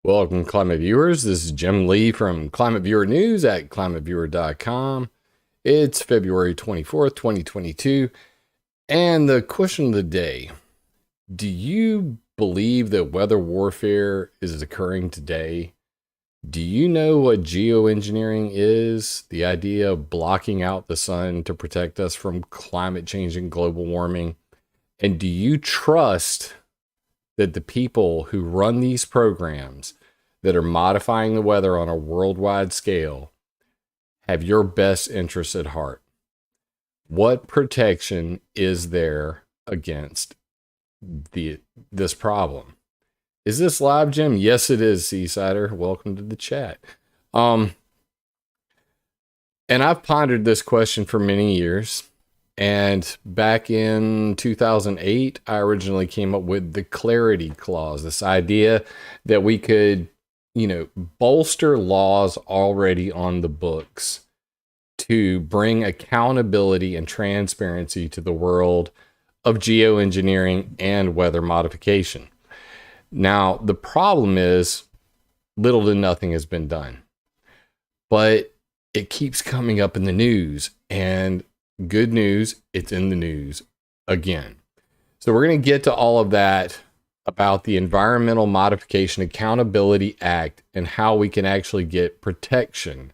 Welcome, Climate Viewers. This is Jim Lee from ClimateViewer News at ClimateViewer.com. It's February 24th, 2022. And the question of the day, do you believe that weather warfare is occurring today? Do you know what geoengineering is? The idea of blocking out the sun to protect us from climate change and global warming. And do you trust that the people who run these programs that are modifying the weather on a worldwide scale have your best interests at heart? What protection is there against this problem? Is this live, Jim? Yes, it is, Seasider. Welcome to the chat. And I've pondered this question for many years. And back in 2008, I originally came up with the clarity clause, this idea that we could, bolster laws already on the books to bring accountability and transparency to the world of geoengineering and weather modification. Now, the problem is little to nothing has been done, but it keeps coming up in the news, and good news, it's in the news again. So we're going to get to all of that about the Environmental Modification Accountability Act and how we can actually get protection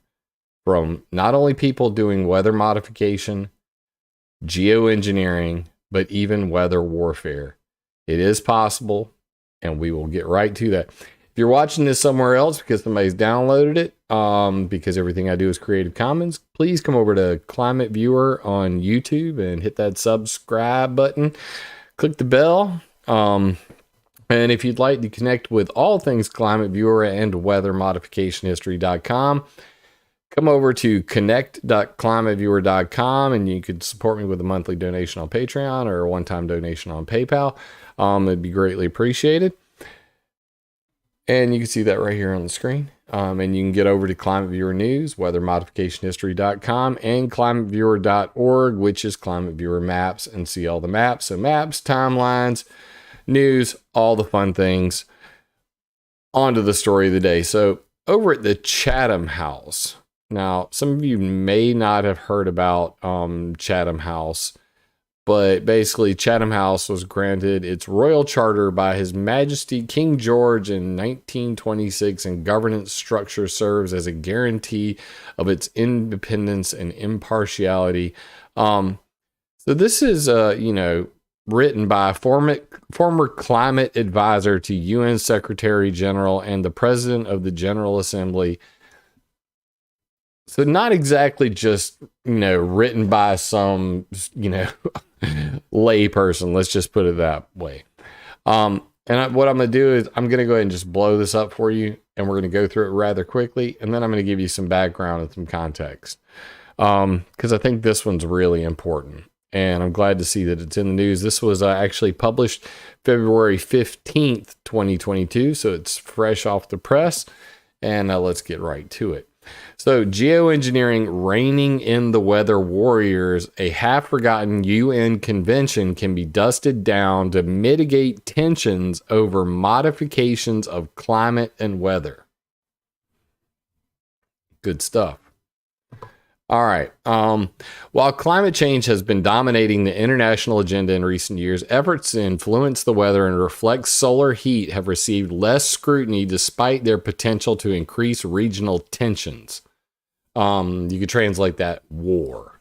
from not only people doing weather modification, geoengineering, but even weather warfare. It is possible, and we will get right to that. If you're watching this somewhere else because somebody's downloaded it, because everything I do is Creative Commons, please come over to ClimateViewer on YouTube and hit that subscribe button. Click the bell. And if you'd like to connect with all things ClimateViewer and weathermodificationhistory.com, come over to connect.climateviewer.com, and you could support me with a monthly donation on Patreon or a one-time donation on PayPal. It'd be greatly appreciated. And you can see that right here on the screen. And you can get over to ClimateViewer News, weathermodificationhistory.com, and climateviewer.org, which is ClimateViewer Maps, and see all the maps. So maps, timelines, news, all the fun things. On to the story of the day. So over at the Chatham House. Now, some of you may not have heard about Chatham House, but basically Chatham House was granted its royal charter by His Majesty King George in 1926, and governance structure serves as a guarantee of its independence and impartiality. So this is, written by a former climate advisor to UN Secretary General and the President of the General Assembly. So not exactly just, written by some, lay person. Let's just put it that way. What I'm going to do is I'm going to go ahead and just blow this up for you, and we're going to go through it rather quickly. And then I'm going to give you some background and some context. Because I think this one's really important. And I'm glad to see that it's in the news. This was actually published February 15th, 2022. So it's fresh off the press. And let's get right to it. So, geoengineering reining in the weather warriors, a half-forgotten UN convention, can be dusted down to mitigate tensions over modifications of climate and weather. Good stuff. All right. While climate change has been dominating the international agenda in recent years, efforts to influence the weather and reflect solar heat have received less scrutiny despite their potential to increase regional tensions. You could translate that war.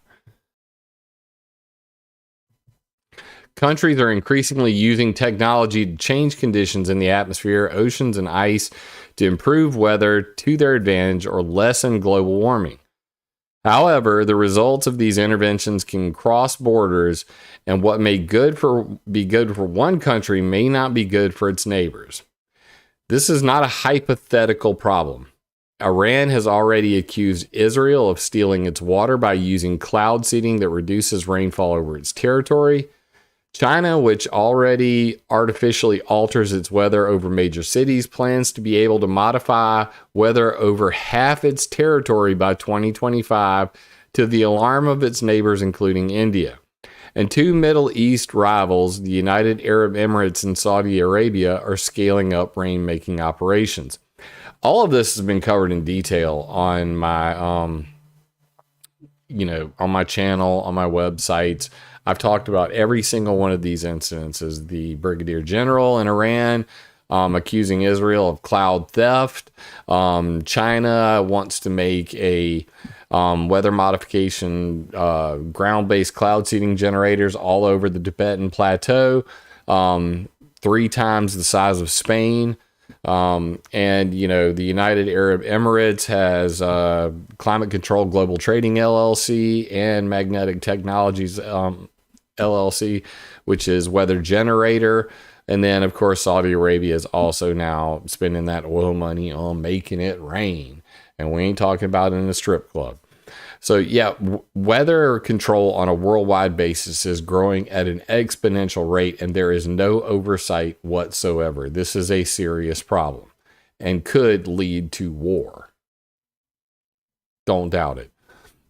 Countries are increasingly using technology to change conditions in the atmosphere, oceans, and ice to improve weather to their advantage or lessen global warming. However, the results of these interventions can cross borders, and what may be good for one country may not be good for its neighbors. This is not a hypothetical problem. Iran has already accused Israel of stealing its water by using cloud seeding that reduces rainfall over its territory. China, which already artificially alters its weather over major cities, plans to be able to modify weather over half its territory by 2025 to the alarm of its neighbors, including India. And two Middle East rivals, the United Arab Emirates and Saudi Arabia, are scaling up rain-making operations. All of this has been covered in detail on my, on my channel, on my websites. I've talked about every single one of these incidences. The Brigadier General in Iran accusing Israel of cloud theft. China wants to make a weather modification ground-based cloud seeding generators all over the Tibetan Plateau, 3 times the size of Spain. And, the United Arab Emirates has Climate Control Global Trading LLC and Magnetic Technologies LLC, which is weather generator. And then, of course, Saudi Arabia is also now spending that oil money on making it rain. And we ain't talking about in a strip club. So, yeah, weather control on a worldwide basis is growing at an exponential rate, and there is no oversight whatsoever. This is a serious problem and could lead to war. Don't doubt it.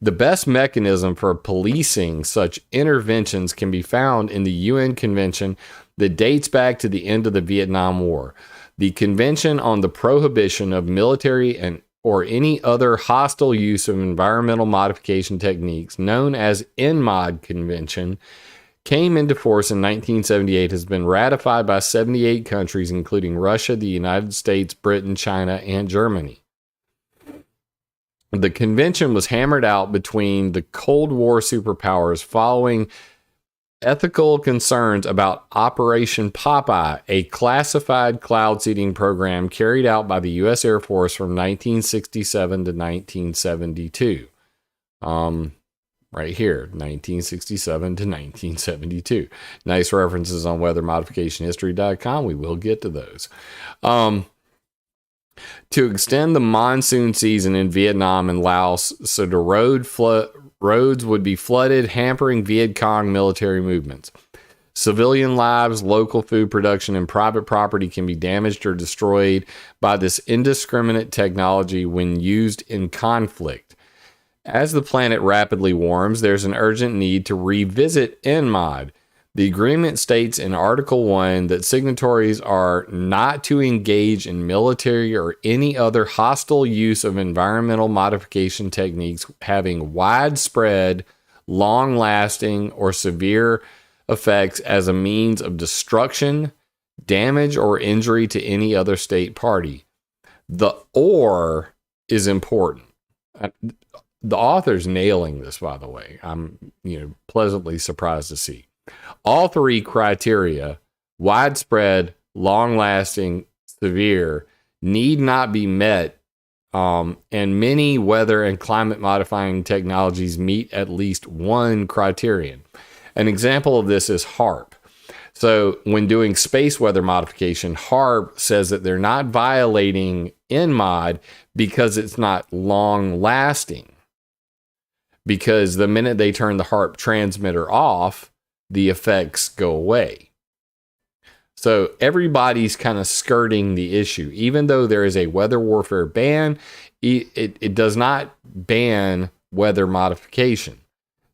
The best mechanism for policing such interventions can be found in the UN Convention that dates back to the end of the Vietnam War. The Convention on the Prohibition of Military or any other hostile use of environmental modification techniques, known as ENMOD Convention, came into force in 1978, has been ratified by 78 countries, including Russia, the United States, Britain, China, and Germany. The convention was hammered out between the Cold War superpowers following ethical concerns about Operation Popeye, a classified cloud seeding program carried out by the U.S. Air Force from 1967 to 1972. Right here, 1967 to 1972. Nice references on weathermodificationhistory.com. We will get to those. To extend the monsoon season in Vietnam and Laos so the roads would be flooded, hampering Viet Cong military movements. Civilian lives, local food production, and private property can be damaged or destroyed by this indiscriminate technology when used in conflict. As the planet rapidly warms, there's an urgent need to revisit ENMOD. The agreement states in Article 1 that signatories are not to engage in military or any other hostile use of environmental modification techniques having widespread, long-lasting, or severe effects as a means of destruction, damage, or injury to any other state party. The "or" is important. The author's nailing this, by the way. I'm, pleasantly surprised to see. All 3 criteria, widespread, long-lasting, severe, need not be met, and many weather and climate-modifying technologies meet at least one criterion. An example of this is HAARP. So when doing space weather modification, HAARP says that they're not violating ENMOD because it's not long-lasting. Because the minute they turn the HAARP transmitter off, the effects go away. So everybody's kind of skirting the issue. Even though there is a weather warfare ban, it does not ban weather modification.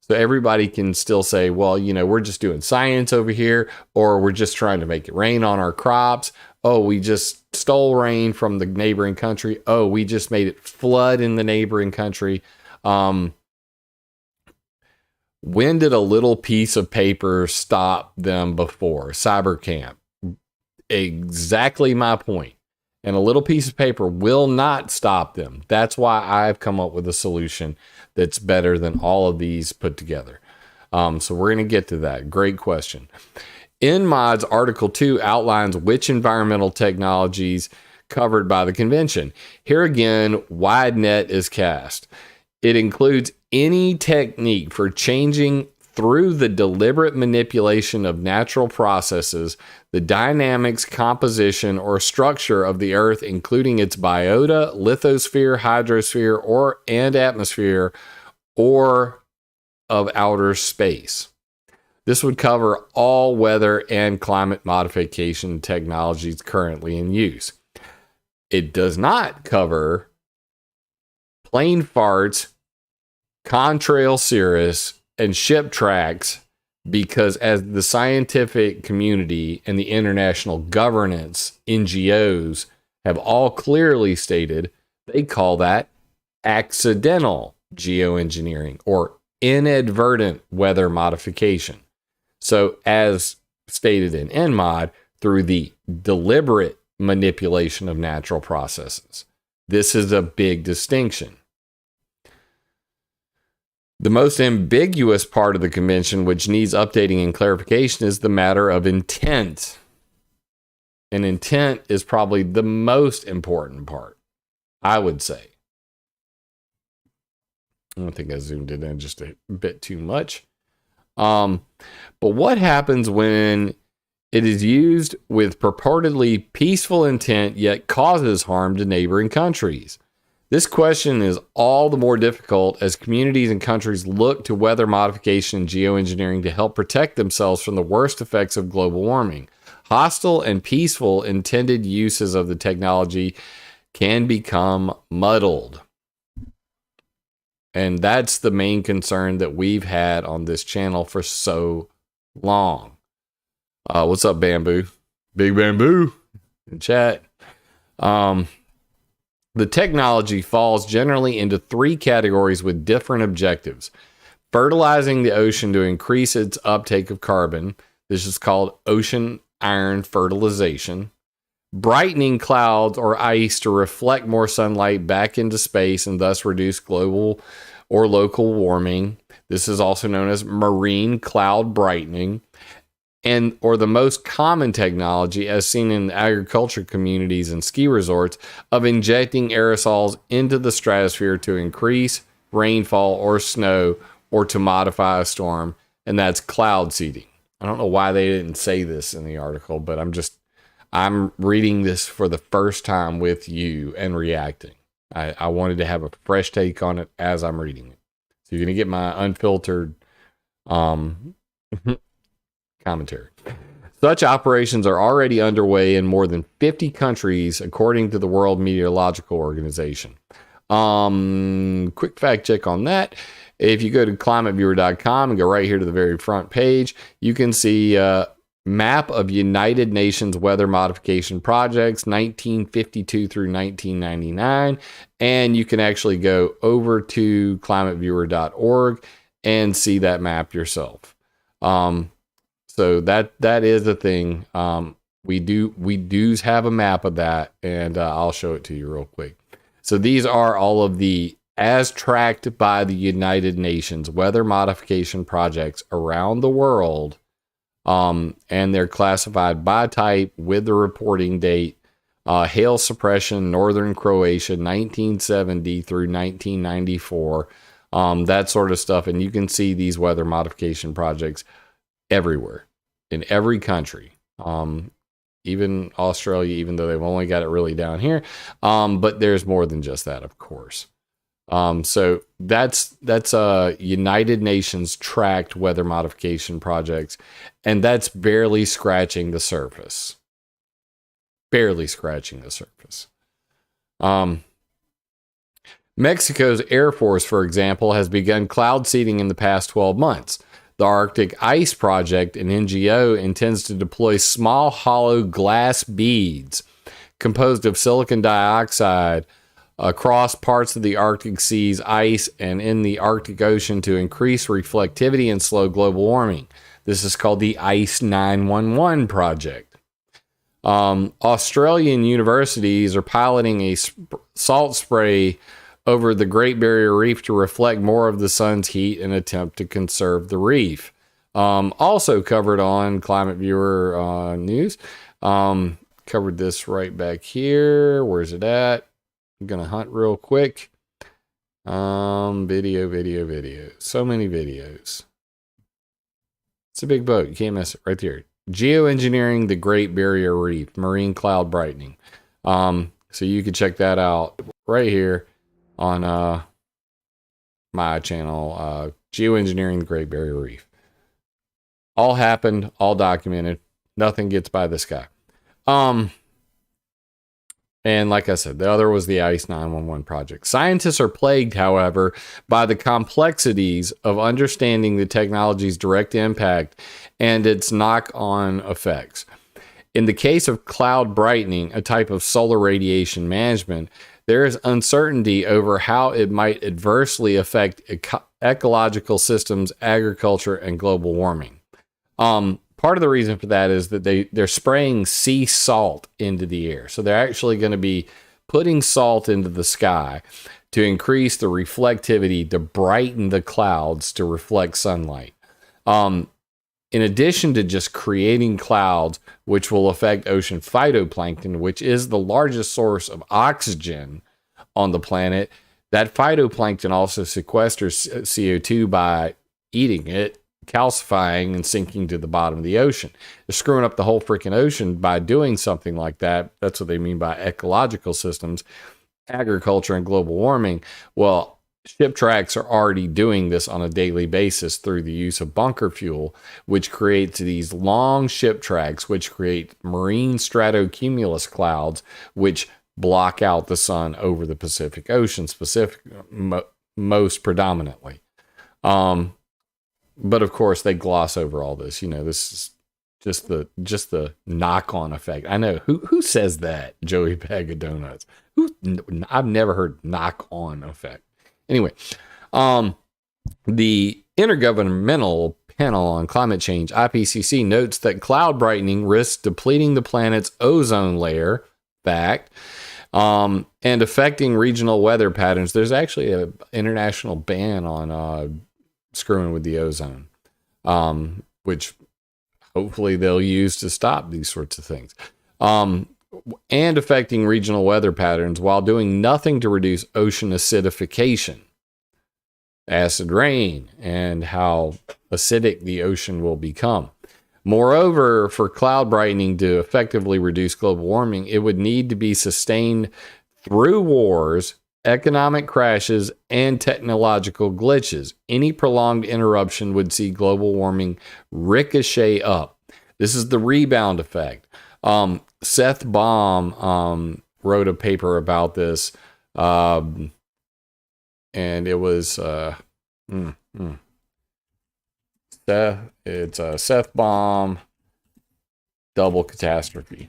So everybody can still say, well, we're just doing science over here, or we're just trying to make it rain on our crops. Oh, we just stole rain from the neighboring country. Oh, we just made it flood in the neighboring country. When did a little piece of paper stop them before? Cybercamp. Exactly my point. And a little piece of paper will not stop them. That's why I've come up with a solution that's better than all of these put together. So we're going to get to that. Great question. ENMOD's Article 2 outlines which environmental technologies covered by the convention. Here again, wide net is cast. It includes any technique for changing through the deliberate manipulation of natural processes, the dynamics, composition, or structure of the Earth, including its biota, lithosphere, hydrosphere, and atmosphere, or of outer space. This would cover all weather and climate modification technologies currently in use. It does not cover plane farts, contrail cirrus, and ship tracks, because as the scientific community and the international governance NGOs have all clearly stated they call that accidental geoengineering or inadvertent weather modification. So as stated in ENMOD, through the deliberate manipulation of natural processes. This is a big distinction. The most ambiguous part of the convention, which needs updating and clarification, is the matter of intent. And intent is probably the most important part, I would say. I don't think I zoomed it in just a bit too much. But what happens when it is used with purportedly peaceful intent yet causes harm to neighboring countries? This question is all the more difficult as communities and countries look to weather modification and geoengineering to help protect themselves from the worst effects of global warming. Hostile and peaceful intended uses of the technology can become muddled. And that's the main concern that we've had on this channel for so long. What's up, Bamboo? Big Bamboo in chat. The technology falls generally into three categories with different objectives. Fertilizing the ocean to increase its uptake of carbon. This is called ocean iron fertilization. Brightening clouds or ice to reflect more sunlight back into space and thus reduce global or local warming. This is also known as marine cloud brightening. Or the most common technology, as seen in agriculture communities and ski resorts, of injecting aerosols into the stratosphere to increase rainfall or snow or to modify a storm, and that's cloud seeding. I don't know why they didn't say this in the article, but I'm reading this for the first time with you and reacting. I wanted to have a fresh take on it as I'm reading it. So you're going to get my unfiltered commentary. Such operations are already underway in more than 50 countries, according to the World Meteorological Organization. Quick fact check on that. If you go to ClimateViewer.com and go right here to the very front page, you can see a map of United Nations weather modification projects, 1952 through 1999. And you can actually go over to ClimateViewer.org and see that map yourself. So that is a thing. We do have a map of that, and I'll show it to you real quick. So these are all of the, as tracked by the United Nations, weather modification projects around the world, and they're classified by type with the reporting date. Hail suppression, Northern Croatia, 1970 through 1994, that sort of stuff. And you can see these weather modification projects everywhere, in every country, even Australia, even though they've only got it really down here. But there's more than just that, of course. So that's United Nations tracked weather modification projects, and that's barely scratching the surface. Barely scratching the surface. Mexico's Air Force, for example, has begun cloud seeding in the past 12 months. The Arctic Ice Project, an NGO, intends to deploy small hollow glass beads composed of silicon dioxide across parts of the Arctic Sea's ice and in the Arctic Ocean to increase reflectivity and slow global warming. This is called the Ice 911 project. Australian universities are piloting a salt spray over the Great Barrier Reef to reflect more of the sun's heat in an attempt to conserve the reef. Also covered on ClimateViewer news. Covered this right back here. Where's it at? I'm going to hunt real quick. Video. So many videos. It's a big boat. You can't miss it right there. Geoengineering the Great Barrier Reef, marine cloud brightening. So you can check that out right here on my channel, Geoengineering the Great Barrier Reef. All happened, all documented. Nothing gets by this guy. And like I said, the other was the ICE 911 project. Scientists are plagued, however, by the complexities of understanding the technology's direct impact and its knock-on effects. In the case of cloud brightening, a type of solar radiation management, there is uncertainty over how it might adversely affect ecological systems, agriculture, and global warming. Part of the reason for that is that they're spraying sea salt into the air. So they're actually going to be putting salt into the sky to increase the reflectivity, to brighten the clouds to reflect sunlight. In addition to just creating clouds, which will affect ocean phytoplankton, which is the largest source of oxygen on the planet, that phytoplankton also sequesters CO2 by eating it, calcifying and sinking to the bottom of the ocean. They're screwing up the whole freaking ocean by doing something like that. That's what they mean by ecological systems, agriculture, and global warming. Well, ship tracks are already doing this on a daily basis through the use of bunker fuel, which creates these long ship tracks, which create marine stratocumulus clouds, which block out the sun over the Pacific Ocean, most predominantly. But of course, they gloss over all this. You know, this is just the knock-on effect. I know who says that, Joey Bag of Donuts. I've never heard knock-on effect. Anyway, the Intergovernmental Panel on Climate Change, IPCC, notes that cloud brightening risks depleting the planet's ozone layer, fact, and affecting regional weather patterns. There's actually an international ban on screwing with the ozone, which hopefully they'll use to stop these sorts of things. And affecting regional weather patterns while doing nothing to reduce ocean acidification, acid rain, and how acidic the ocean will become. Moreover, for cloud brightening to effectively reduce global warming, it would need to be sustained through wars, economic crashes, and technological glitches. Any prolonged interruption would see global warming ricochet up. This is the rebound effect. Seth Baum wrote a paper about this, and it was Seth Baum double catastrophe.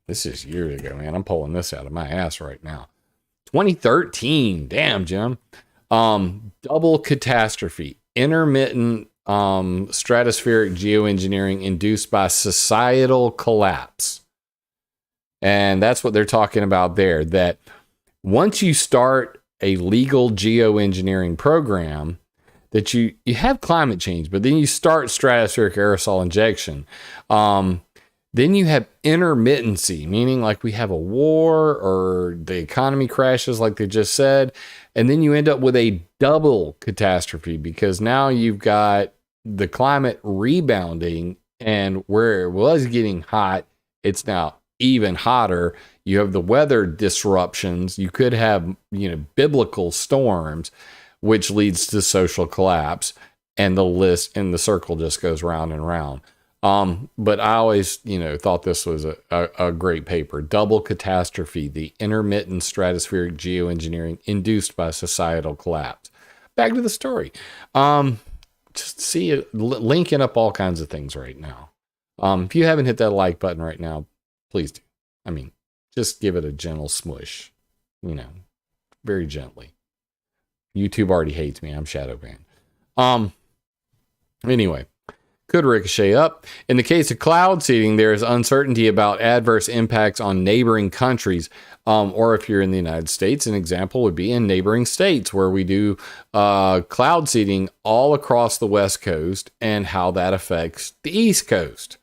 This is years ago, man. I'm pulling this out of my ass right now. 2013. Damn, Jim. Double catastrophe. Intermittent stratospheric geoengineering induced by societal collapse. And that's what they're talking about there. That once you start a legal geoengineering program, that you have climate change, but then you start stratospheric aerosol injection. Then you have intermittency, meaning like we have a war or the economy crashes like they just said. And then you end up with a double catastrophe because now you've got the climate rebounding, and where it was getting hot, it's now even hotter. You have the weather disruptions. You could have, biblical storms, which leads to social collapse, and the list and the circle just goes round and round. But I always, thought this was a great paper. Double catastrophe, the intermittent stratospheric geoengineering induced by societal collapse. Back to the story. Just see it linking up all kinds of things right now. If you haven't hit that like button right now, please do. I mean, just give it a gentle smush, very gently. YouTube already hates me. I'm shadow banned. Anyway, could ricochet up. In the case of cloud seeding, there is uncertainty about adverse impacts on neighboring countries. Or if you're in the United States, an example would be in neighboring states where we do cloud seeding all across the West Coast and how that affects the East Coast.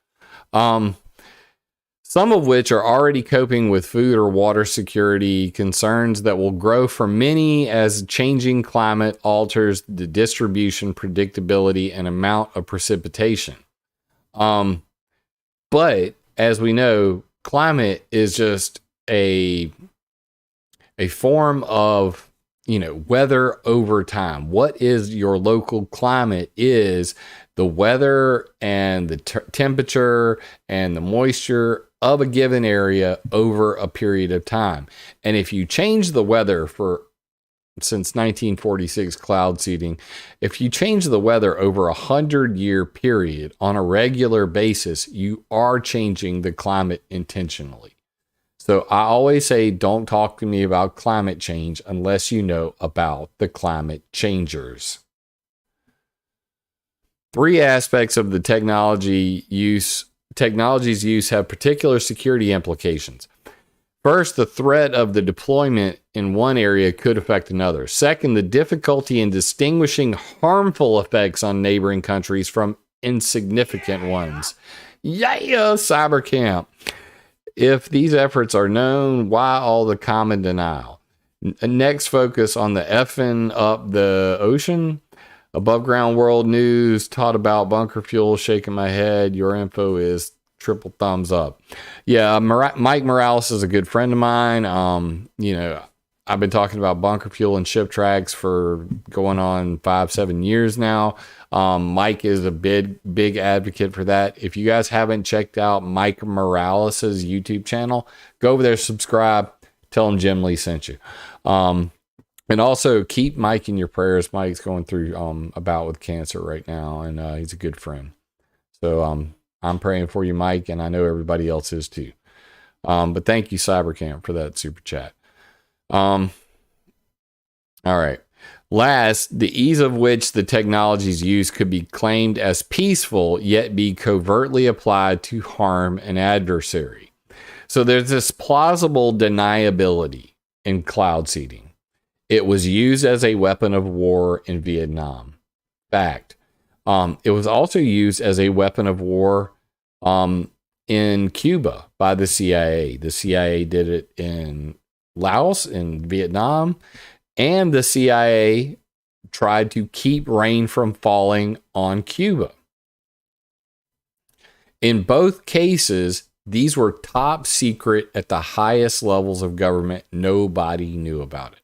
Some of which are already coping with food or water security concerns that will grow for many as changing climate alters the distribution, predictability, and amount of precipitation. But as we know, climate is just a form of, weather over time. What is your local climate is the weather and the temperature and the moisture of a given area over a period of time. And if you change the weather for since 1946 cloud seeding. If you change the weather over a 100-year period on a regular basis, you are changing the climate intentionally. So I always say, don't talk to me about climate change unless you know about the climate changers. 3 aspects of the technology's use have particular security implications. First, the threat of the deployment in one area could affect another. Second, the difficulty in distinguishing harmful effects on neighboring countries from insignificant ones. Yeah, cybercamp. If these efforts are known, why all the common denial? Next, focus on the effing up the ocean. Above ground world news taught about bunker fuel, shaking my head. Your info is triple thumbs up. Yeah, Mike Morales is a good friend of mine. I've been talking about bunker fuel and ship tracks for going on 5-7 years now. Mike is a big advocate for that. If you guys haven't checked out Mike Morales's YouTube channel, go over there, subscribe, tell him Jim Lee sent you. And also keep Mike in your prayers. Mike's going through a bout with cancer right now, and he's a good friend. So I'm praying for you, Mike, and I know everybody else is too. But thank you, Cybercamp, for that super chat. All right. Last, the ease of which the technology's use could be claimed as peaceful, yet be covertly applied to harm an adversary. So there's this plausible deniability in cloud seeding. It was used as a weapon of war in Vietnam. Fact. It was also used as a weapon of war in Cuba by the CIA. The CIA did it in Laos, in Vietnam, and the CIA tried to keep rain from falling on Cuba. In both cases, these were top secret at the highest levels of government. Nobody knew about it.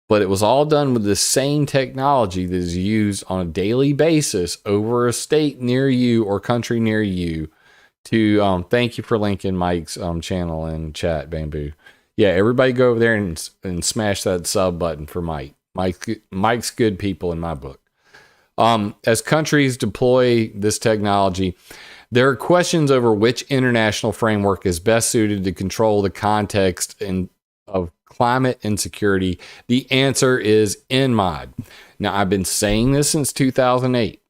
But it was all done with the same technology that is used on a daily basis over a state near you or country near you. To thank you for linking Mike's channel in chat, Bamboo. Yeah, everybody go over there and smash that sub button for Mike. Mike's good people in my book. As countries deploy this technology, there are questions over which international framework is best suited to control the context of climate insecurity. The answer is ENMOD. Now, I've been saying this since 2008.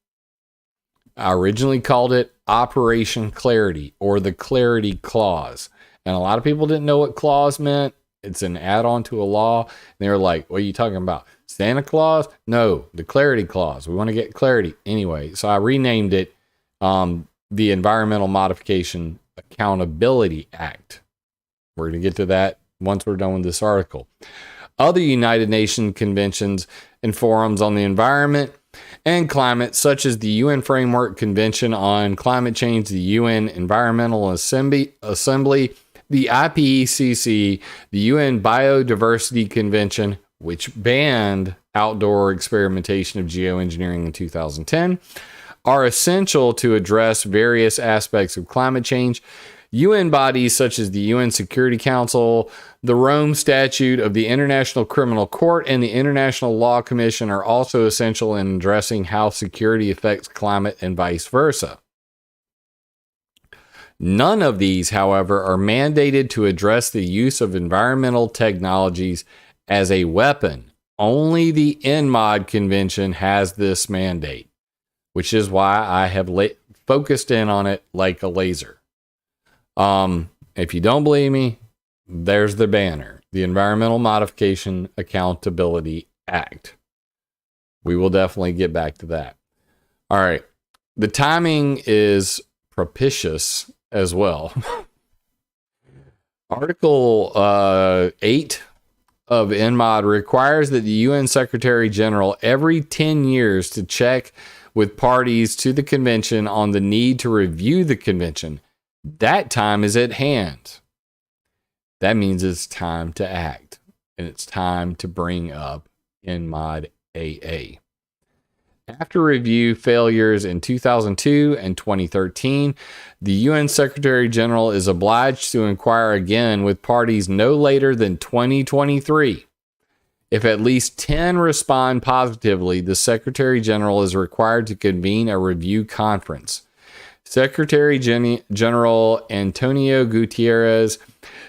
I originally called it Operation Clarity, or the Clarity Clause. And a lot of people didn't know what clause meant. It's an add-on to a law. And they were like, what are you talking about? Santa Claus? No, the Clarity Clause. We want to get clarity. Anyway, so I renamed it the Environmental Modification Accountability Act. We're going to get to that once we're done with this article. Other United Nations conventions and forums on the environment and climate, such as the UN Framework Convention on Climate Change, the UN Environmental Assembly, the IPCC, the UN Biodiversity Convention, which banned outdoor experimentation of geoengineering in 2010, are essential to address various aspects of climate change. UN bodies such as the UN Security Council, the Rome Statute of the International Criminal Court, and the International Law Commission are also essential in addressing how security affects climate and vice versa. None of these, however, are mandated to address the use of environmental technologies as a weapon. Only the ENMOD Convention has this mandate, which is why I have focused in on it like a laser. If you don't believe me, there's the banner, the Environmental Modification Accountability Act. We will definitely get back to that. All right. The timing is propitious as well. Article 8 of ENMOD requires that the UN Secretary General every 10 years to check with parties to the convention on the need to review the convention. That time is at hand. That means it's time to act, and it's time to bring up ENMOD AA. After review failures in 2002 and 2013, the UN Secretary General is obliged to inquire again with parties no later than 2023. If at least 10 respond positively, the Secretary General is required to convene a review conference. Secretary General Antonio Gutierrez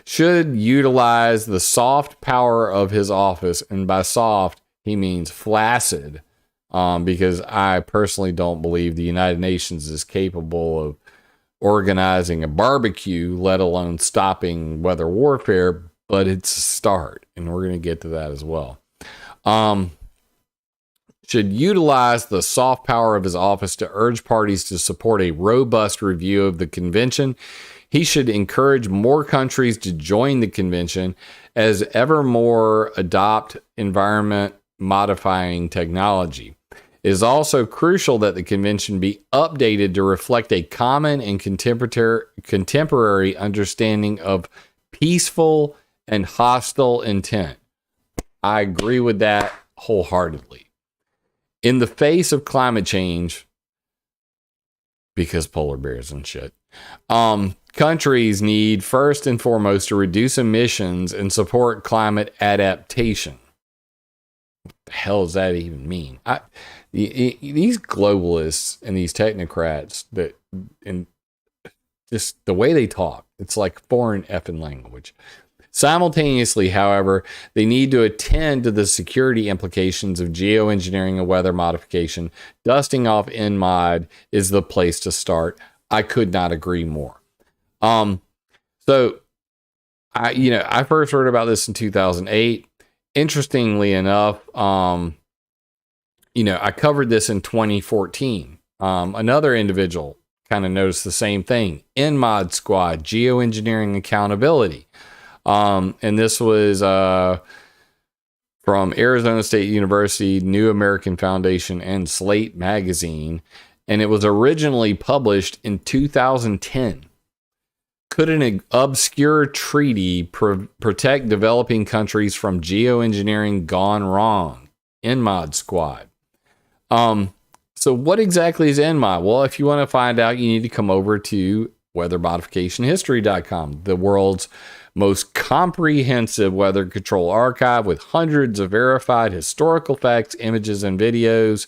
should utilize the soft power of his office, and by soft, he means flaccid, because I personally don't believe the United Nations is capable of organizing a barbecue, let alone stopping weather warfare, but it's a start, and we're going to get to that as well. Should utilize the soft power of his office to urge parties to support a robust review of the convention. He should encourage more countries to join the convention as ever more adopt environment modifying technology. It is also crucial that the convention be updated to reflect a common and contemporary understanding of peaceful and hostile intent. I agree with that wholeheartedly. In the face of climate change, because polar bears and shit, countries need first and foremost to reduce emissions and support climate adaptation. What the hell does that even mean? These globalists and these technocrats, and just the way they talk, it's like foreign effing language. Simultaneously, however, they need to attend to the security implications of geoengineering and weather modification. Dusting off ENMOD is the place to start. I could not agree more. So I first heard about this in 2008. Interestingly enough, I covered this in 2014. Another individual kind of noticed the same thing. ENMOD Squad, Geoengineering Accountability. And this was from Arizona State University, New American Foundation, and Slate Magazine. And it was originally published in 2010. Could an obscure treaty protect developing countries from geoengineering gone wrong? ENMOD Squad. So what exactly is ENMOD? Well, if you want to find out, you need to come over to weathermodificationhistory.com, the world's most comprehensive weather control archive with hundreds of verified historical facts, images, and videos.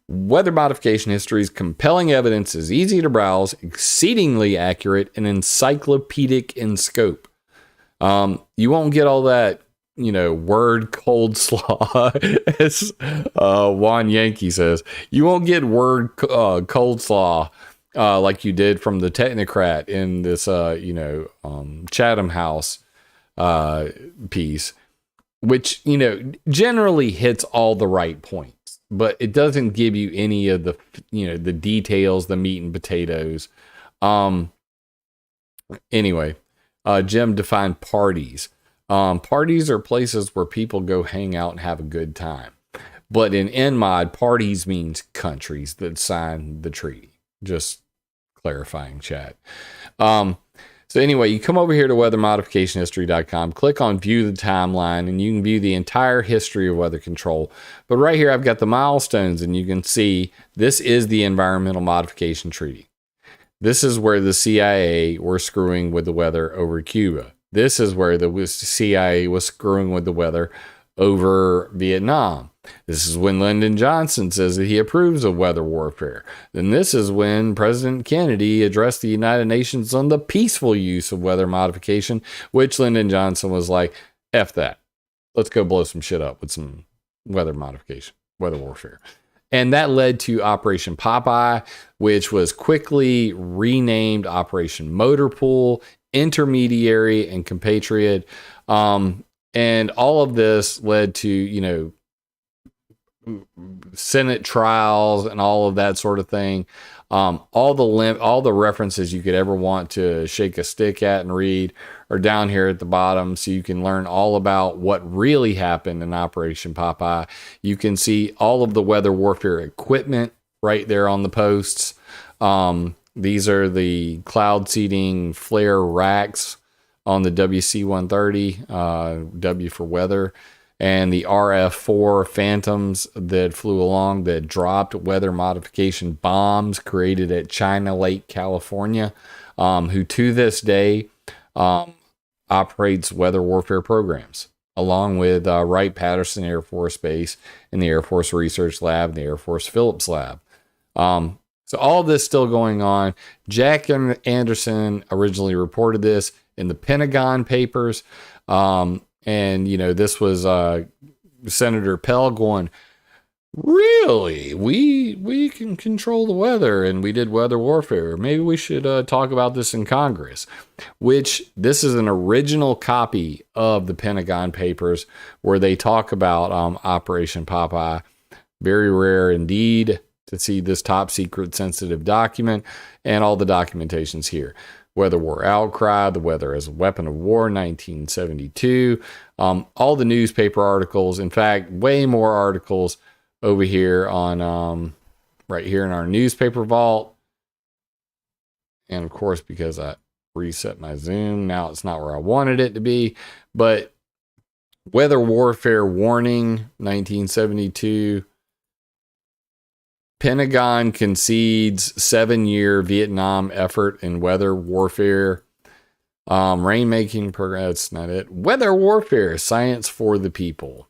Weather modification history's compelling evidence is easy to browse, exceedingly accurate, and encyclopedic in scope. You won't get all that, word cold slaw, as Juan Yankee says. You won't get word cold slaw like you did from the technocrat in this, Chatham House piece, which, generally hits all the right points. But it doesn't give you any of the, the details, the meat and potatoes. Anyway, Jim defined parties. Parties are places where people go hang out and have a good time. But in ENMOD, parties means countries that sign the treaty. Just clarifying, chat. So anyway, you come over here to weathermodificationhistory.com, click on view the timeline, and you can view the entire history of weather control. But right here, I've got the milestones, and you can see this is the Environmental Modification Treaty. This is where the CIA were screwing with the weather over Cuba. This is where the CIA was screwing with the weather over Vietnam. This is when Lyndon Johnson says that he approves of weather warfare. Then this is when President Kennedy addressed the United Nations on the peaceful use of weather modification, which Lyndon Johnson was like, F that. Let's go blow some shit up with some weather modification, weather warfare. And that led to Operation Popeye, which was quickly renamed Operation Motorpool, Intermediary, and Compatriot. And all of this led to, Senate trials and all of that sort of thing. All the references you could ever want to shake a stick at and read are down here at the bottom, so you can learn all about what really happened in Operation Popeye. You can see all of the weather warfare equipment right there on the posts. These are the cloud seeding flare racks on the WC-130, W for weather, and the RF-4 Phantoms that flew along that dropped weather modification bombs created at China Lake, California, who to this day operates weather warfare programs. along with Wright-Patterson Air Force Base and the Air Force Research Lab and the Air Force Phillips Lab. So all this still going on. Jack Anderson originally reported this in the Pentagon Papers. And, this was Senator Pell going, really? We can control the weather, and we did weather warfare. Maybe we should talk about this in Congress, which this is an original copy of the Pentagon Papers where they talk about Operation Popeye. Very rare indeed to see this top secret sensitive document, and all the documentation's here. Weather War Outcry, The Weather as a Weapon of War, 1972. All the newspaper articles, in fact, way more articles over here on right here in our newspaper vault. And of course, because I reset my zoom, now it's not where I wanted it to be. But Weather Warfare Warning, 1972. Pentagon concedes 7-year Vietnam effort in weather warfare. Rainmaking program, that's not it. Weather warfare, science for the people.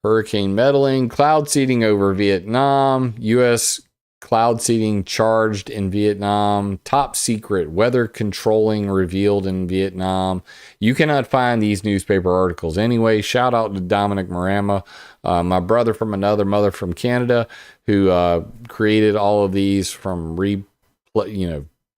Hurricane meddling, cloud seeding over Vietnam. U.S. cloud seeding charged in Vietnam. Top secret weather controlling revealed in Vietnam. You cannot find these newspaper articles anyway. Shout out to Dominic Marama, my brother from another mother from Canada, who created all of these from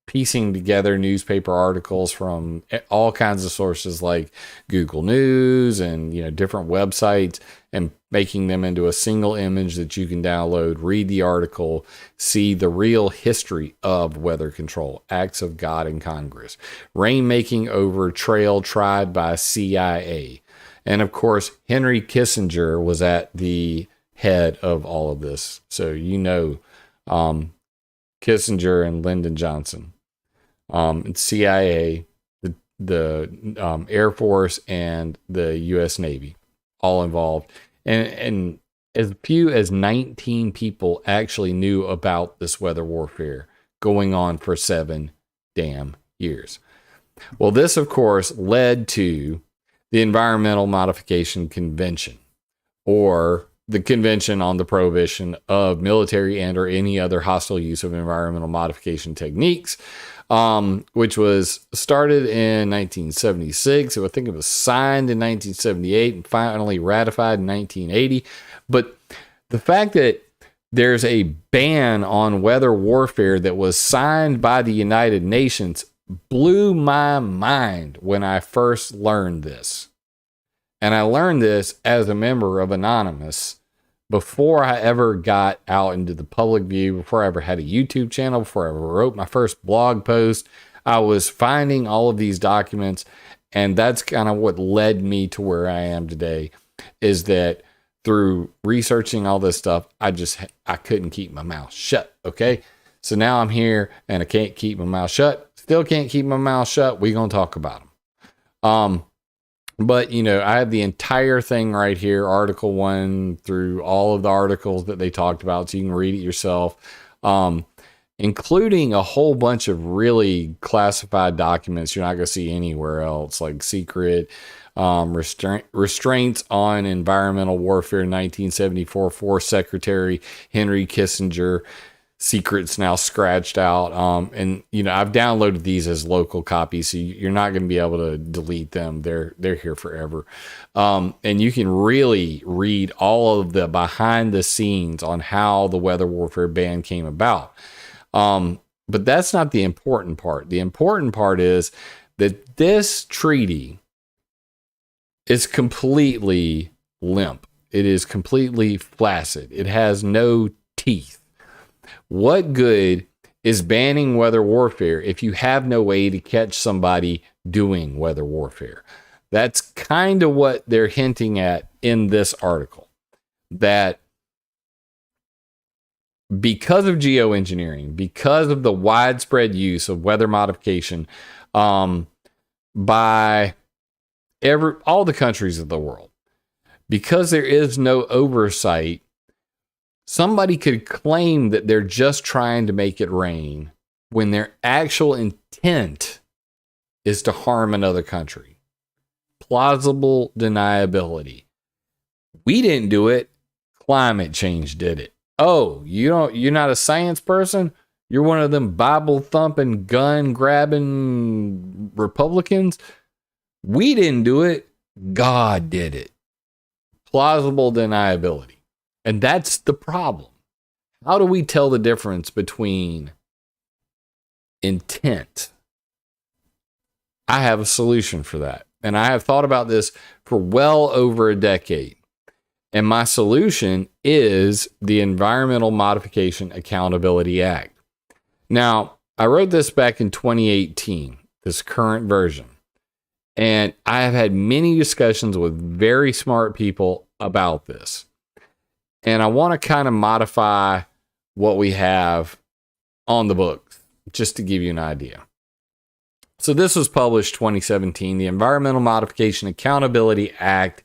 piecing together newspaper articles from all kinds of sources like Google News and different websites, and making them into a single image that you can download, read the article, see the real history of weather control, acts of God in Congress, rainmaking over trail tried by CIA. And of course, Henry Kissinger was at the head of all of this. So, Kissinger and Lyndon Johnson, CIA, the Air Force, and the U.S. Navy, all involved. And as few as 19 people actually knew about this weather warfare going on for 7 damn years. Well, this, of course, led to the Environmental Modification Convention, or the Convention on the Prohibition of Military and or any other hostile use of environmental modification techniques, which was started in 1976. I think it was signed in 1978 and finally ratified in 1980. But the fact that there's a ban on weather warfare that was signed by the United Nations blew my mind when I first learned this. And I learned this as a member of Anonymous before I ever got out into the public view, before I ever had a YouTube channel, before I ever wrote my first blog post. I was finding all of these documents, and that's kind of what led me to where I am today, is that through researching all this stuff, I couldn't keep my mouth shut, okay? So now I'm here, and I can't keep my mouth shut. Still can't keep my mouth shut. We're going to talk about them. But, I have the entire thing right here, Article 1 through all of the articles that they talked about, so you can read it yourself, including a whole bunch of really classified documents you're not going to see anywhere else, like secret restraints on environmental warfare, 1974, for Secretary Henry Kissinger. Secrets now scratched out. And I've downloaded these as local copies, so you're not going to be able to delete them. They're here forever. And you can really read all of the behind the scenes on how the weather warfare ban came about. But that's not the important part. The important part is that this treaty is completely limp. It is completely flaccid. It has no teeth. What good is banning weather warfare if you have no way to catch somebody doing weather warfare? That's kind of what they're hinting at in this article. That because of geoengineering, because of the widespread use of weather modification by all the countries of the world, because there is no oversight, somebody could claim that they're just trying to make it rain when their actual intent is to harm another country. plausible deniability. We didn't do it. Climate change did it. Oh, you're not a science person? You're one of them Bible thumping, gun grabbing Republicans? We didn't do it. God did it. Plausible deniability. And that's the problem. How do we tell the difference between intent? I have a solution for that. And I have thought about this for well over a decade. And my solution is the Environmental Modification Accountability Act. Now, I wrote this back in 2018, this current version. And I have had many discussions with very smart people about this. And I want to kind of modify what we have on the books, just to give you an idea. So this was published 2017, the Environmental Modification Accountability Act,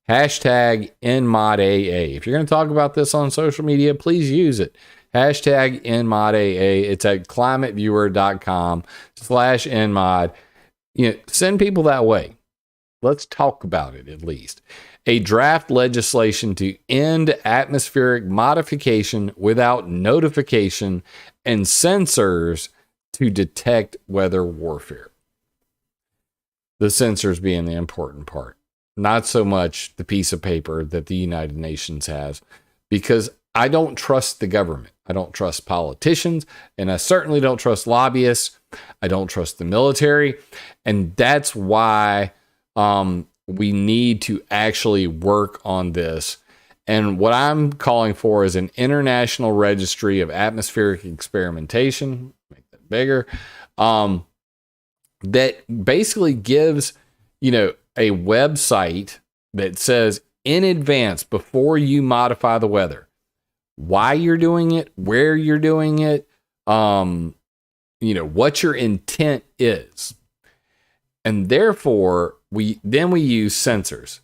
hashtag ENMODAA. If you're going to talk about this on social media, please use it. Hashtag ENMODAA. It's at climateviewer.com/ENMOD. Send people that way. Let's talk about it at least. A draft legislation to end atmospheric modification without notification and sensors to detect weather warfare. The sensors being the important part, not so much the piece of paper that the United Nations has, because I don't trust the government. I don't trust politicians, and I certainly don't trust lobbyists. I don't trust the military, and that's why we need to actually work on this. And what I'm calling for is an international registry of atmospheric experimentation, make that bigger, that basically gives, a website that says in advance, before you modify the weather, why you're doing it, where you're doing it, what your intent is. And therefore, we use sensors.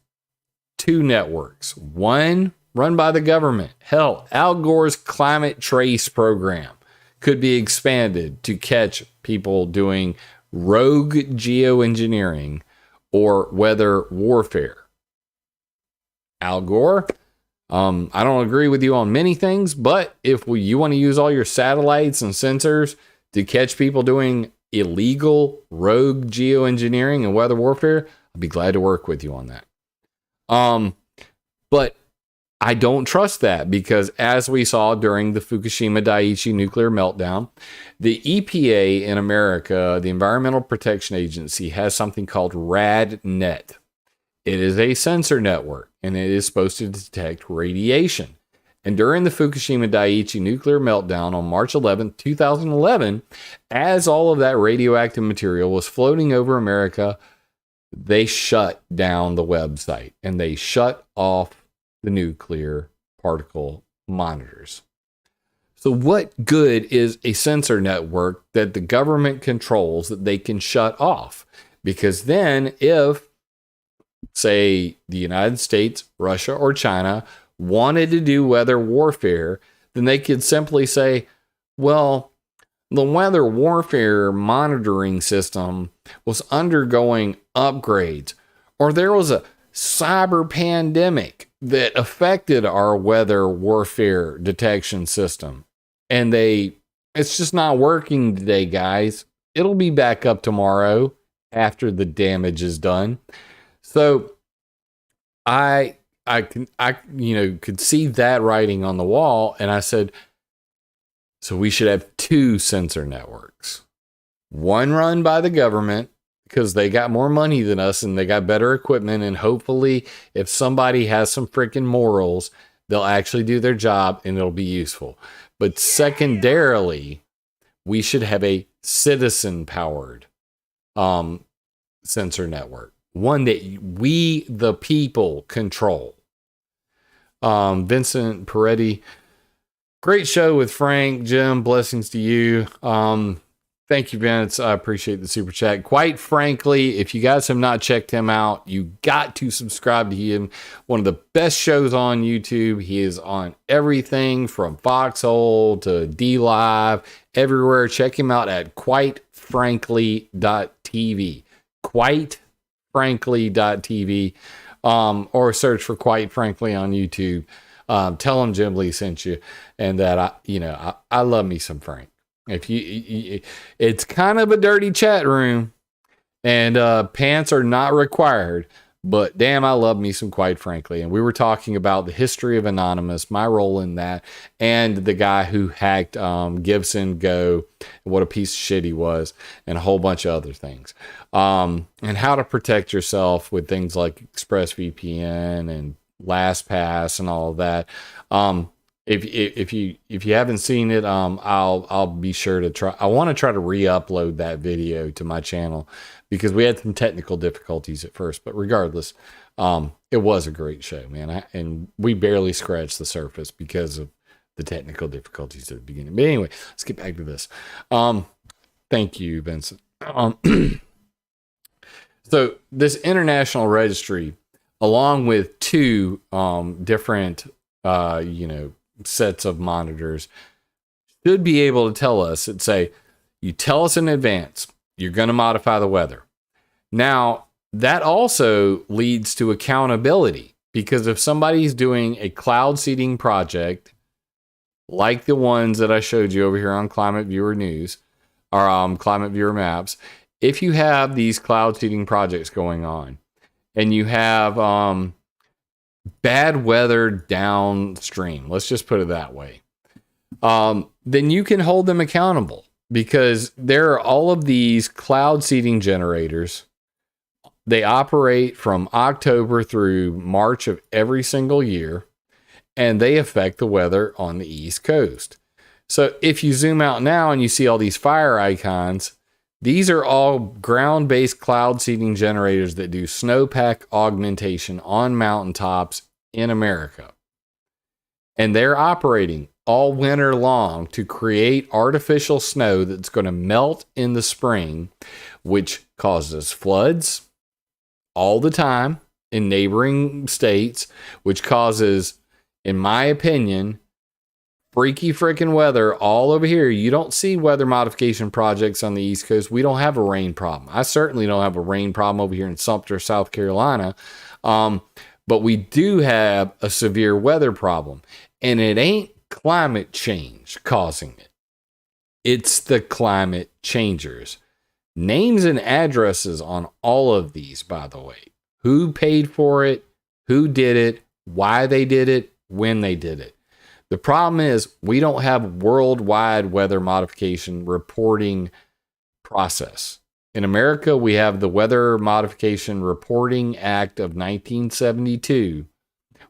2 networks. One run by the government. Hell, Al Gore's Climate Trace program could be expanded to catch people doing rogue geoengineering or weather warfare. Al Gore, I don't agree with you on many things, but if you want to use all your satellites and sensors to catch people doing illegal rogue geoengineering and weather warfare, I'd be glad to work with you on that. But I don't trust that, because as we saw during the Fukushima Daiichi nuclear meltdown, the EPA in America, the Environmental Protection Agency, has something called RADNet. It is a sensor network, and it is supposed to detect radiation. And during the Fukushima Daiichi nuclear meltdown on March 11, 2011, as all of that radioactive material was floating over America, they shut down the website and they shut off the nuclear particle monitors. So what good is a sensor network that the government controls that they can shut off? Because then if, say, the United States, Russia, or China wanted to do weather warfare, then they could simply say, well, the weather warfare monitoring system was undergoing upgrades, or there was a cyber pandemic that affected our weather warfare detection system, and it's just not working today, guys. It'll be back up tomorrow after the damage is done. So I could see that writing on the wall, and I said, so we should have 2 sensor networks. One run by the government, because they got more money than us and they got better equipment, and hopefully if somebody has some freaking morals, they'll actually do their job and it'll be useful. But secondarily, we should have a citizen-powered sensor network. One that we, the people, control. Vincent Peretti, great show with Frank. Jim, blessings to you. Thank you, Vince. I appreciate the super chat. Quite frankly, if you guys have not checked him out, you got to subscribe to him. One of the best shows on YouTube. He is on everything from Foxhole to DLive, everywhere. Check him out at quitefrankly.tv. Quitefrankly.tv. quitefrankly.tv, or search for Quite Frankly on YouTube. Tell them Jim Lee sent you, and that I love me some Frank. If it's kind of a dirty chat room, and pants are not required, but damn, I love me some Quite Frankly. And we were talking about the history of Anonymous, my role in that, and the guy who hacked Gibson Go, what a piece of shit he was, and a whole bunch of other things. And how to protect yourself with things like ExpressVPN and LastPass and all of that. If you haven't seen it, I'll be sure to try. I want to try to re-upload that video to my channel, because we had some technical difficulties at first, but regardless, it was a great show, man. And we barely scratched the surface because of the technical difficulties at the beginning. But anyway, let's get back to this. Thank you, Vincent. So this international registry, along with two different, sets of monitors, should be able to tell us, you tell us in advance, you're going to modify the weather. Now, that also leads to accountability, because if somebody's doing a cloud seeding project, like the ones that I showed you over here on ClimateViewer News, or ClimateViewer Maps, if you have these cloud seeding projects going on, and you have bad weather downstream, let's just put it that way, then you can hold them accountable, because there are all of these cloud seeding generators. They operate from October through March of every single year, and they affect the weather on the East Coast. So if you zoom out now and you see all these fire icons, these are all ground-based cloud seeding generators that do snowpack augmentation on mountaintops in America. And they're operating all winter long to create artificial snow that's going to melt in the spring, which causes floods all the time in neighboring states, which causes, in my opinion, freaky freaking weather all over here. You don't see weather modification projects on the East Coast. We don't have a rain problem. I certainly don't have a rain problem over here in Sumter, South Carolina. But we do have a severe weather problem, and it ain't climate change causing it. It's the climate changers. Names and addresses on all of these, by the way. Who paid for it, who did it, why they did it, when they did it. The problem is we don't have worldwide weather modification reporting process. In America, we have the Weather Modification Reporting Act of 1972,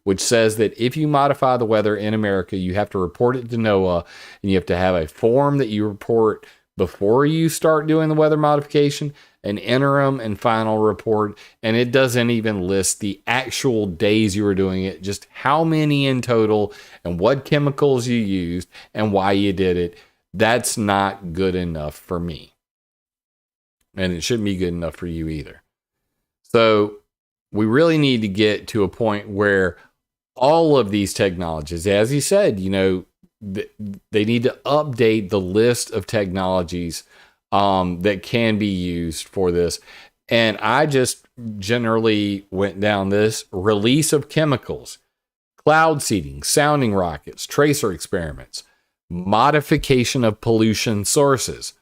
which says that if you modify the weather in America, you have to report it to NOAA, and you have to have a form that you report before you start doing the weather modification, an interim and final report, and it doesn't even list the actual days you were doing it, just how many in total and what chemicals you used and why you did it. That's not good enough for me. And it shouldn't be good enough for you either. So we really need to get to a point where all of these technologies, as he said, they need to update the list of technologies that can be used for this. And I just generally went down this: release of chemicals, cloud seeding, sounding rockets, tracer experiments, modification of pollution sources,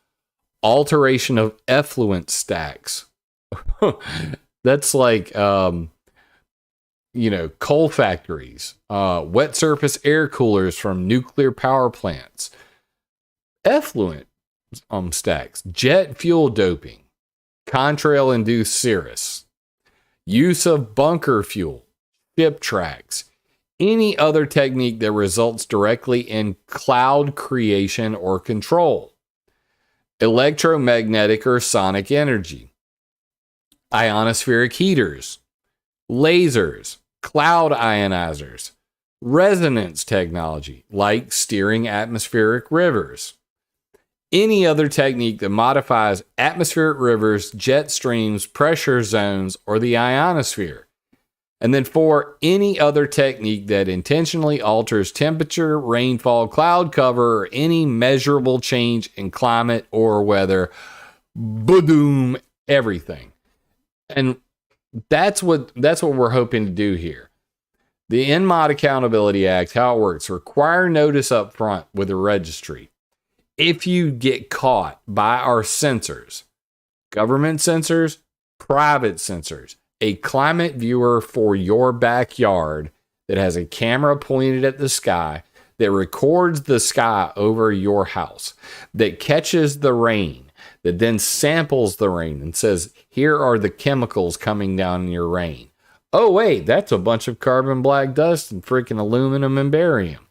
alteration of effluent stacks. That's like, coal factories, wet surface air coolers from nuclear power plants, effluent stacks, jet fuel doping, contrail-induced cirrus, use of bunker fuel, ship tracks, any other technique that results directly in cloud creation or control, electromagnetic or sonic energy, ionospheric heaters, lasers, cloud ionizers, resonance technology like steering atmospheric rivers, any other technique that modifies atmospheric rivers, jet streams, pressure zones, or the ionosphere. And then 4, any other technique that intentionally alters temperature, rainfall, cloud cover, or any measurable change in climate or weather. Boom, everything. And that's what we're hoping to do here. The ENMOD Accountability Act, how it works, require notice up front with the registry. If you get caught by our sensors, government sensors, private sensors, a ClimateViewer for your backyard that has a camera pointed at the sky, that records the sky over your house, that catches the rain, that then samples the rain and says, here are the chemicals coming down in your rain. Oh, wait, that's a bunch of carbon black dust and freaking aluminum and barium.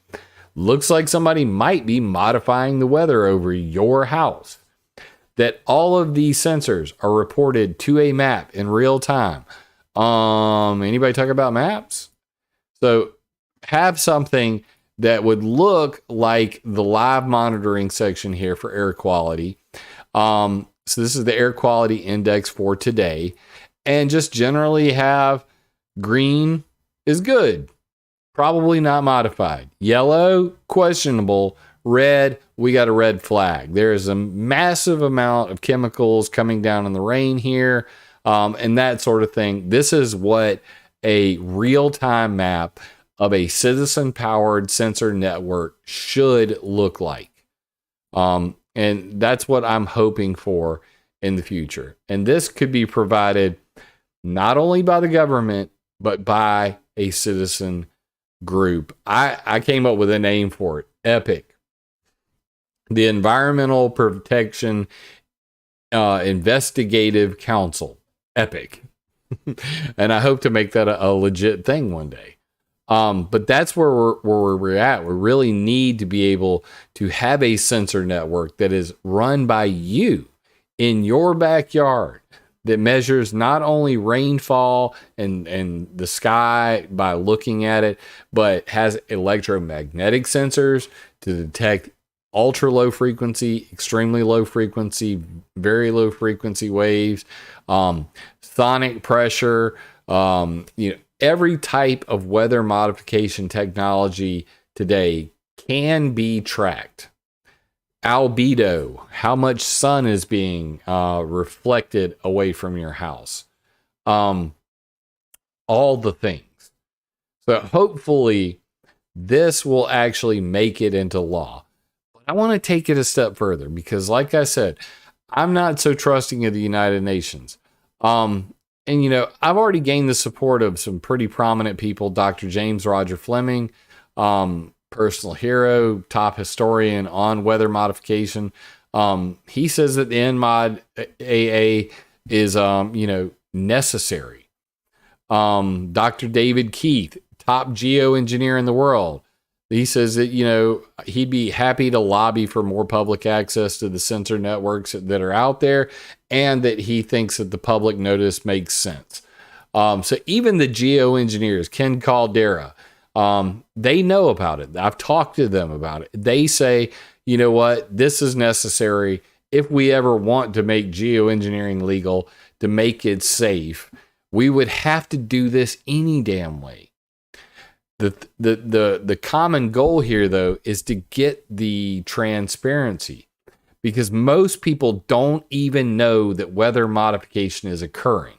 Looks like somebody might be modifying the weather over your house. That all of these sensors are reported to a map in real time. Anybody talk about maps? So have something that would look like the live monitoring section here for air quality. So this is the air quality index for today. And just generally have green is good, probably not modified. Yellow, questionable. Red, we got a red flag. There is a massive amount of chemicals coming down in the rain here, and that sort of thing. This is what a real-time map of a citizen-powered sensor network should look like. And that's what I'm hoping for in the future. And this could be provided not only by the government, but by a citizen group. I came up with a name for it, EPIC. The Environmental Protection Investigative Council, EPIC. And I hope to make that a legit thing one day. But that's where we're at. We really need to be able to have a sensor network that is run by you in your backyard, that measures not only rainfall and the sky by looking at it, but has electromagnetic sensors to detect ultra low frequency, extremely low frequency, very low frequency waves, sonic pressure, every type of weather modification technology today can be tracked. Albedo, how much sun is being reflected away from your house. All the things. So hopefully this will actually make it into law. But I want to take it a step further because, like I said, I'm not so trusting of the United Nations. And, I've already gained the support of some pretty prominent people. Dr. James Roger Fleming, personal hero, top historian on weather modification. He says that the ENMOD AA is, necessary. Dr. David Keith, top geoengineer in the world. He says that, he'd be happy to lobby for more public access to the sensor networks that are out there, and that he thinks that the public notice makes sense. So even the geoengineers, Ken Caldera, they know about it. I've talked to them about it. They say, you know what, this is necessary if we ever want to make geoengineering legal, to make it safe. We would have to do this any damn way. The common goal here, though, is to get the transparency, because most people don't even know that weather modification is occurring.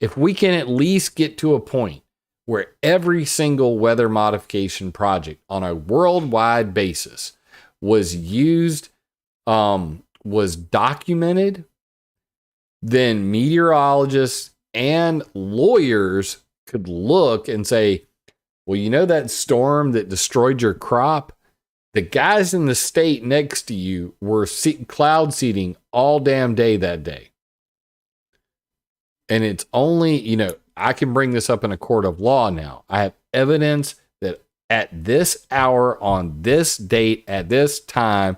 If we can at least get to a point where every single weather modification project on a worldwide basis was used, was documented, then meteorologists and lawyers could look and say, well, that storm that destroyed your crop, the guys in the state next to you were cloud seeding all damn day that day. And it's only, I can bring this up in a court of law now. I have evidence that at this hour, on this date, at this time,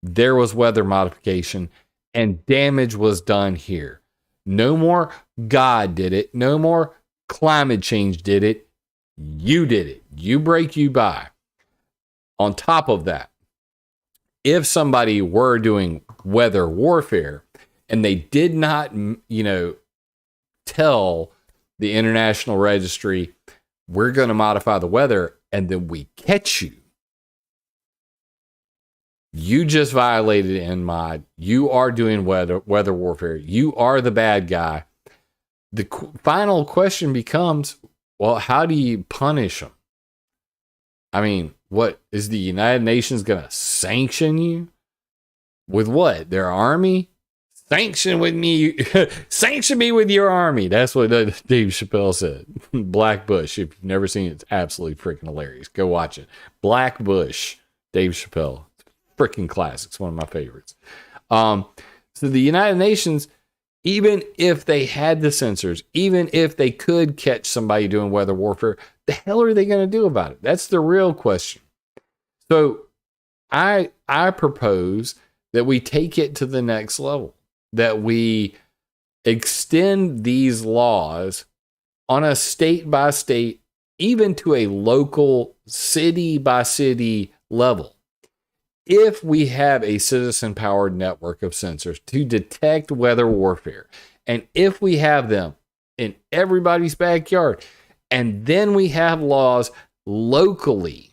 there was weather modification and damage was done here. No more God did it. No more climate change did it. You did it. You break, you buy. On top of that, if somebody were doing weather warfare and they did not, tell the International Registry, we're going to modify the weather, and then we catch you, you just violated ENMOD. You are doing weather warfare. You are the bad guy. the final question becomes, well, how do you punish them? I mean, what is the United Nations going to sanction you with? What, their army? Sanction me with your army. That's what Dave Chappelle said. Black Bush. If you've never seen it, it's absolutely freaking hilarious. Go watch it. Black Bush, Dave Chappelle. Freaking classic. It's one of my favorites. So the United Nations, even if they had the sensors, even if they could catch somebody doing weather warfare, the hell are they going to do about it? That's the real question. So I propose that we take it to the next level, that we extend these laws on a state by state, even to a local city by city level. If we have a citizen powered network of sensors to detect weather warfare, and if we have them in everybody's backyard, and then we have laws locally,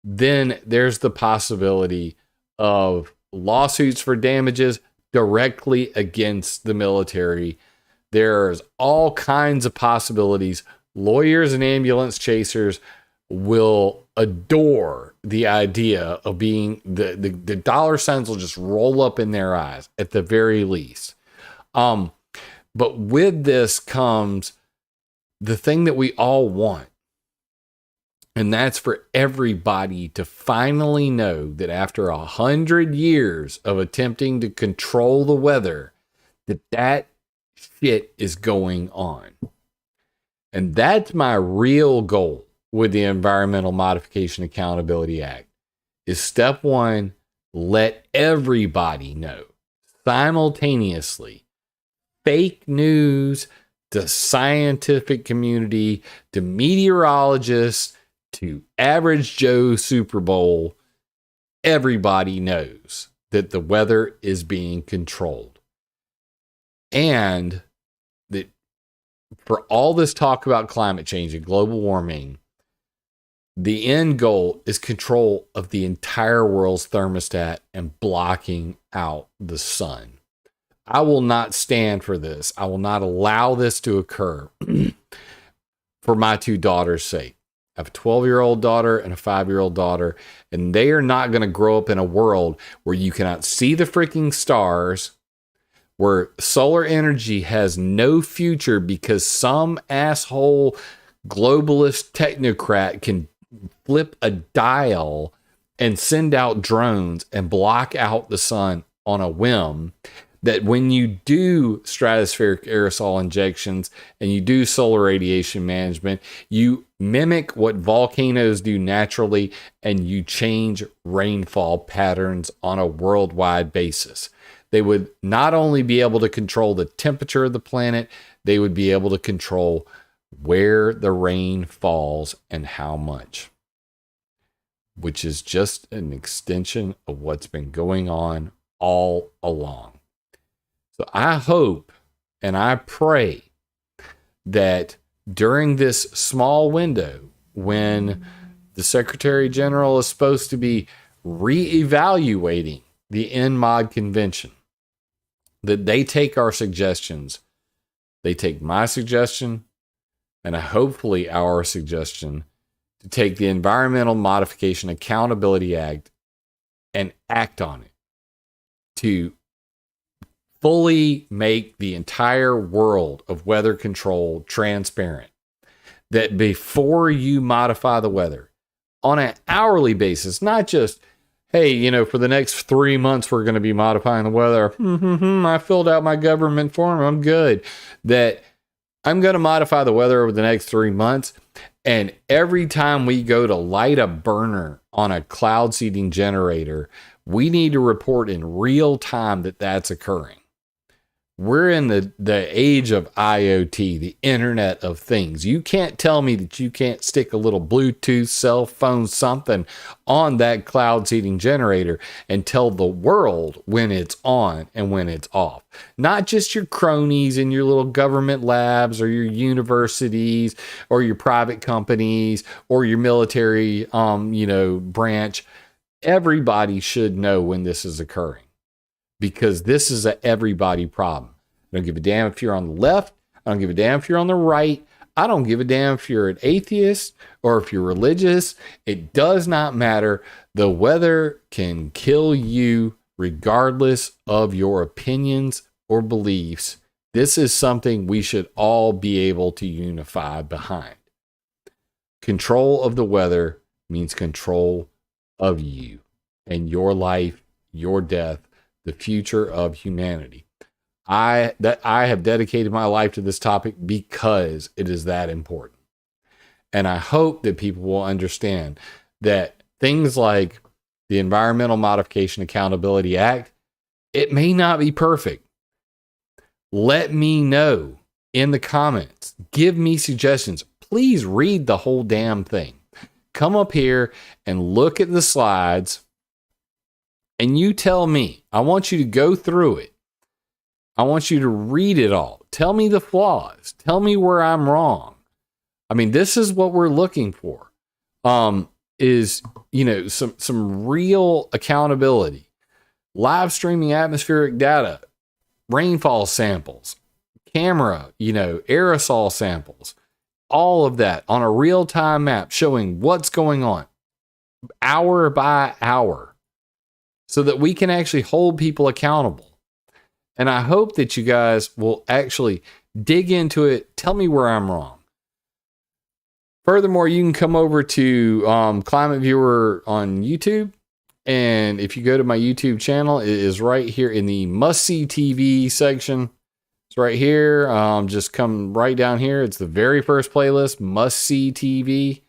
then there's the possibility of lawsuits for damages directly against the military. There's all kinds of possibilities. Lawyers and ambulance chasers will adore the idea of being the dollar signs will just roll up in their eyes at the very least. But with this comes the thing that we all want. And that's for everybody to finally know that after 100 years of attempting to control the weather, that shit is going on. And that's my real goal with the Environmental Modification Accountability Act is step one, let everybody know simultaneously. Fake news, the scientific community, to meteorologists, to average Joe Super Bowl, everybody knows that the weather is being controlled. And that for all this talk about climate change and global warming, the end goal is control of the entire world's thermostat and blocking out the sun. I will not stand for this. I will not allow this to occur for my two daughters' sake. I have a 12-year-old daughter and a 5-year-old daughter, and they are not going to grow up in a world where you cannot see the freaking stars, where solar energy has no future because some asshole globalist technocrat can flip a dial and send out drones and block out the sun on a whim. That when you do stratospheric aerosol injections and you do solar radiation management, you mimic what volcanoes do naturally and you change rainfall patterns on a worldwide basis. They would not only be able to control the temperature of the planet, they would be able to control where the rain falls and how much, which is just an extension of what's been going on all along. So I hope and I pray that during this small window, when the Secretary General is supposed to be reevaluating the ENMOD Convention, that they take our suggestions, they take my suggestion, and hopefully our suggestion to take the Environmental Modification Accountability Act and act on it to fully make the entire world of weather control transparent. That before you modify the weather on an hourly basis, not just, hey, for the next 3 months, we're going to be modifying the weather. I filled out my government form. I'm good. That I'm going to modify the weather over the next 3 months. And every time we go to light a burner on a cloud seeding generator, we need to report in real time that that's occurring. We're in the age of IoT, the Internet of Things. You can't tell me that you can't stick a little Bluetooth, cell phone, something on that cloud seeding generator and tell the world when it's on and when it's off. Not just your cronies in your little government labs or your universities or your private companies or your military, branch. Everybody should know when this is occurring, because this is a everybody problem. I don't give a damn if you're on the left. I don't give a damn if you're on the right. I don't give a damn if you're an atheist or if you're religious. It does not matter. The weather can kill you regardless of your opinions or beliefs. This is something we should all be able to unify behind. Control of the weather means control of you and your life, your death, the future of humanity. I have dedicated my life to this topic because it is that important. And I hope that people will understand that things like the Environmental Modification Accountability Act, it may not be perfect. Let me know in the comments. Give me suggestions. Please read the whole damn thing. Come up here and look at the slides and you tell me. I want you to go through it. I want you to read it all. Tell me the flaws. Tell me where I'm wrong. I mean, this is what we're looking for. Is, you know, some real accountability. Live streaming atmospheric data, rainfall samples, camera, you know, aerosol samples, all of that on a real-time map showing what's going on hour by hour so that we can actually hold people accountable. And I hope that you guys will actually dig into it. Tell me where I'm wrong. Furthermore, you can come over to ClimateViewer on YouTube. And if you go to my YouTube channel, it is right here in the must-see TV section. It's right here. Just come right down here. It's the very first playlist, must-see TV,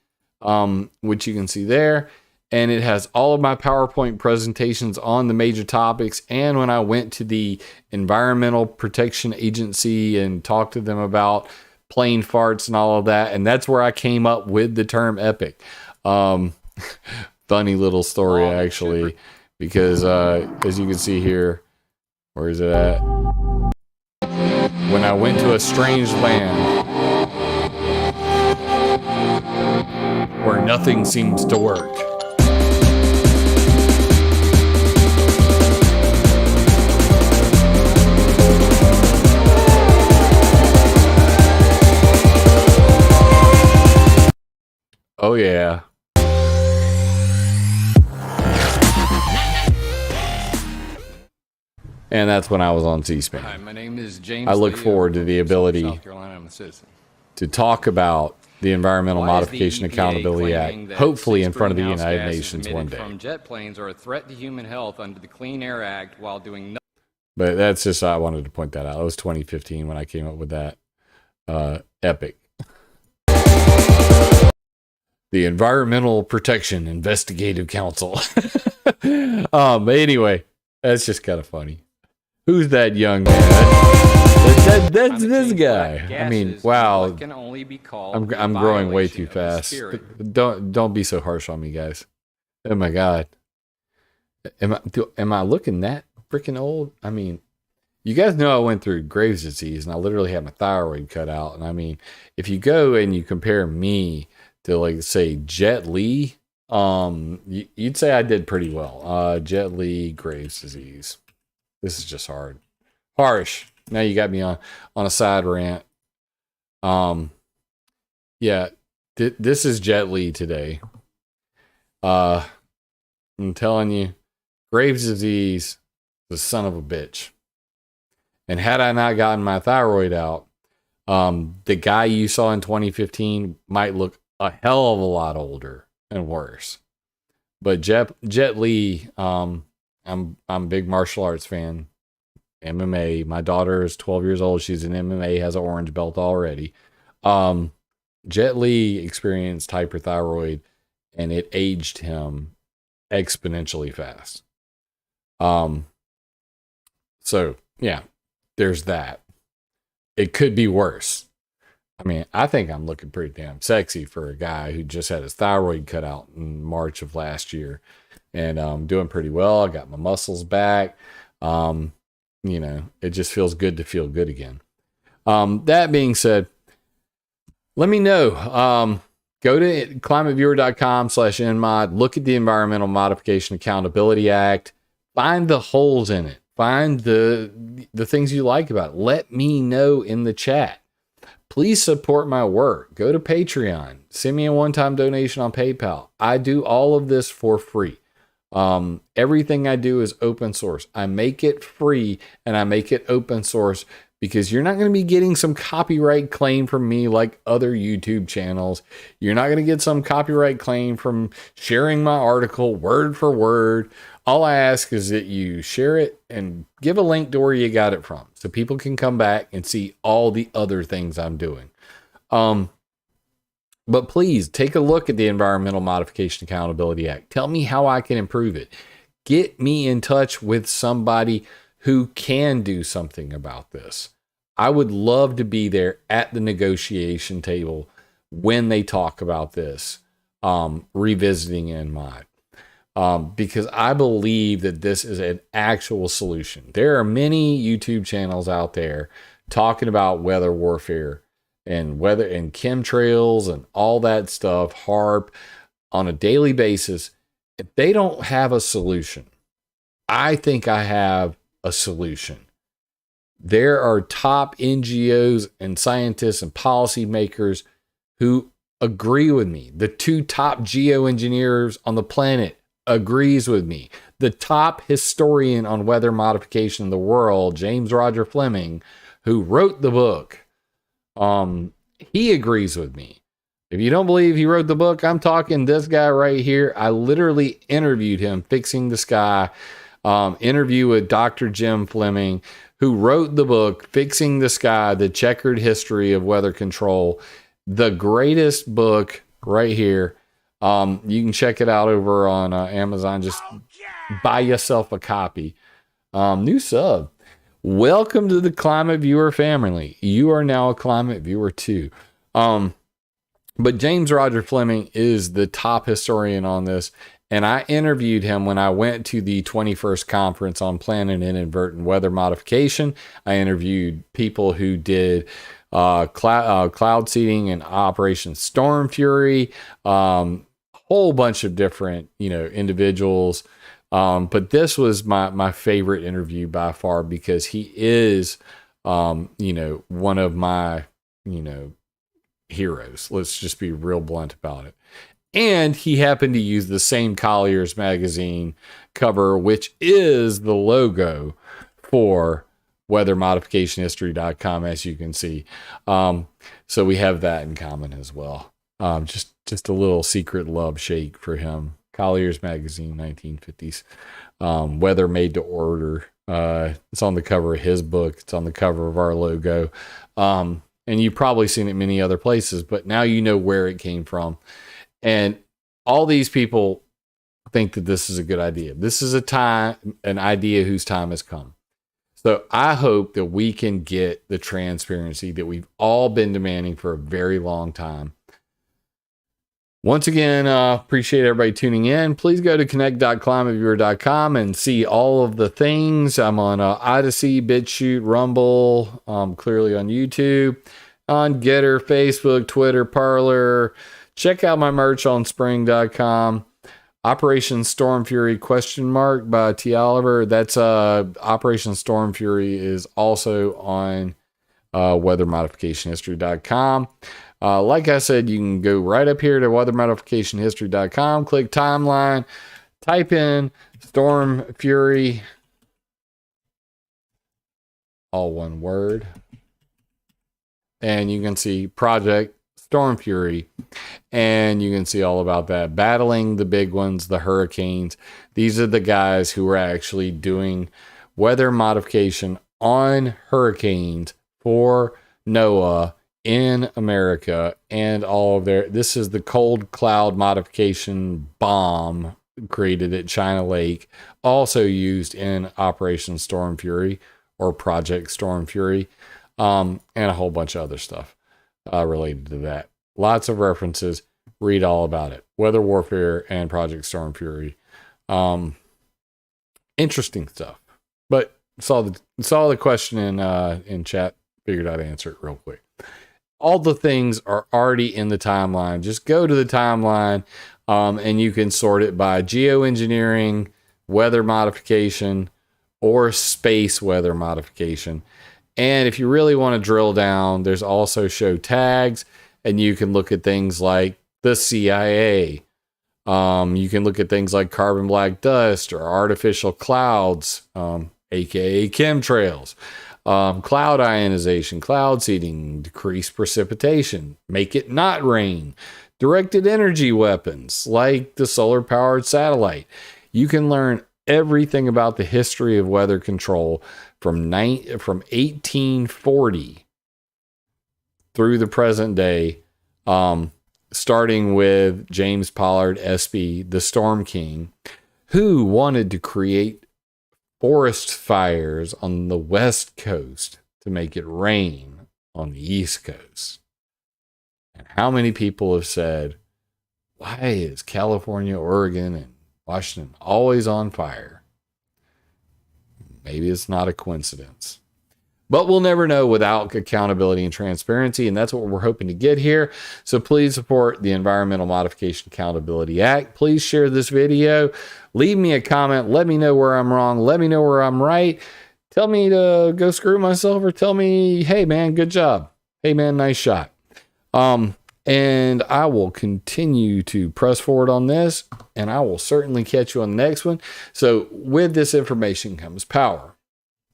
which you can see there. And it has all of my PowerPoint presentations on the major topics. And when I went to the Environmental Protection Agency and talked to them about plane farts and all of that. And that's where I came up with the term epic. Funny little story, actually, because as you can see here, where is it at? When I went to a strange land where nothing seems to work. Oh, yeah. And that's when I was on C-SPAN. Hi, my name is James. I look forward to the ability to talk about the Environmental Modification Accountability Act, hopefully in front of the United Nations one day. From jet planes are a threat to human health under the Clean Air Act while doing nothing. But that's just, I wanted to point that out. It was 2015 when I came up with that. Epic. The Environmental Protection Investigative Council. But anyway, that's just kind of funny. Who's that young man? That's this guy. I mean, wow. I'm growing way too fast. Don't be so harsh on me, guys. Oh my God. Am I looking that freaking old? I mean, you guys know I went through Graves' disease and I literally had my thyroid cut out. And I mean, if you go and you compare me to, like, say, Jet Li, you'd say I did pretty well. Jet Li, Graves' disease. This is just harsh. Now you got me on a side rant. Yeah, this is Jet Li today. I'm telling you, Graves' disease, the son of a bitch. And had I not gotten my thyroid out, the guy you saw in 2015 might look a hell of a lot older and worse. But Jet Li, I'm a big martial arts fan. MMA. My daughter is 12 years old. She's in MMA, has an orange belt already. Jet Li experienced hyperthyroid and it aged him exponentially fast. So yeah, there's that. It could be worse. I mean, I think I'm looking pretty damn sexy for a guy who just had his thyroid cut out in March of last year. And I'm doing pretty well. I got my muscles back. You know, it just feels good to feel good again. That being said, let me know. Go to climateviewer.com/ENMOD. Look at the Environmental Modification Accountability Act. Find the holes in it. Find the things you like about it. Let me know in the chat. Please support my work. Go to Patreon. Send me a one-time donation on PayPal. I do all of this for free. Everything I do is open source. I make it free and I make it open source because you're not going to be getting some copyright claim from me like other YouTube channels. You're not going to get some copyright claim from sharing my article word for word. All I ask is that you share it and give a link to where you got it from so people can come back and see all the other things I'm doing. But please take a look at the Environmental Modification Accountability Act. Tell me how I can improve it. Get me in touch with somebody who can do something about this. I would love to be there at the negotiation table when they talk about this, revisiting ENMOD. Because I believe that this is an actual solution. There are many YouTube channels out there talking about weather warfare and weather and chemtrails and all that stuff, HARP, on a daily basis. If they don't have a solution, I think I have a solution. There are top NGOs and scientists and policymakers who agree with me. The two top geoengineers on the planet agrees with me. The top historian on weather modification in the world, James Roger Fleming, who wrote the book, he agrees with me. If you don't believe he wrote the book, I'm talking this guy right here. I literally interviewed him, Fixing the Sky, interview with Dr. Jim Fleming, who wrote the book, Fixing the Sky, The Checkered History of Weather Control. The greatest book right here. You can check it out over on Amazon. Just buy yourself a copy. New sub. Welcome to the ClimateViewer family. You are now a ClimateViewer too. But James Roger Fleming is the top historian on this. And I interviewed him when I went to the 21st conference on planned and inadvertent weather modification. I interviewed people who did cloud seeding and Operation Storm Fury, whole bunch of different, individuals. But this was my favorite interview by far because he is, one of my, heroes. Let's just be real blunt about it. And he happened to use the same Collier's magazine cover, which is the logo for weathermodificationhistory.com, as you can see. So we have that in common as well. Just a little secret love shake for him. Collier's magazine, 1950s. Weather made to order. It's on the cover of his book. It's on the cover of our logo. And you've probably seen it many other places, but now you know where it came from. And all these people think that this is a good idea. This is an idea whose time has come. So I hope that we can get the transparency that we've all been demanding for a very long time. Once again, appreciate everybody tuning in. Please go to connect.climateviewer.com and see all of the things. I'm on Odyssey, BitChute, Rumble, clearly on YouTube, on Getter, Facebook, Twitter, Parler. Check out my merch on spring.com. Operation Storm Fury ? By T. Oliver. That's Operation Storm Fury is also on weathermodificationhistory.com. Like I said, you can go right up here to weathermodificationhistory.com, click timeline, type in Storm Fury, all one word, and you can see Project Storm Fury, and you can see all about that. Battling the big ones, the hurricanes. These are the guys who are actually doing weather modification on hurricanes for NOAA in America and all of this is the cold cloud modification bomb created at China Lake, also used in Operation Storm Fury or Project Storm Fury, and a whole bunch of other stuff related to that. Lots of references. Read all about it. Weather warfare and Project Storm Fury. Interesting stuff. But saw the question in chat. Figured I'd answer it real quick. All the things are already in the timeline. Just go to the timeline and you can sort it by geoengineering, weather modification, or space weather modification. And if you really want to drill down, there's also show tags, and you can look at things like the CIA. You can look at things like carbon black dust or artificial clouds, aka chemtrails, cloud ionization, cloud seeding, decreased precipitation, make it not rain, directed energy weapons like the solar powered satellite. You can learn everything about the history of weather control from 1840 through the present day, starting with James Pollard, SB, the Storm King, who wanted to create forest fires on the West Coast to make it rain on the East Coast. And how many people have said, why is California, Oregon, and Washington always on fire? Maybe it's not a coincidence. But we'll never know without accountability and transparency, and that's what we're hoping to get here. So please support the Environmental Modification Accountability Act. Please share this video. Leave me a comment. Let me know where I'm wrong. Let me know where I'm right. Tell me to go screw myself, or tell me, hey, man, good job. Hey, man, nice shot. And I will continue to press forward on this, and I will certainly catch you on the next one. So with this information comes power.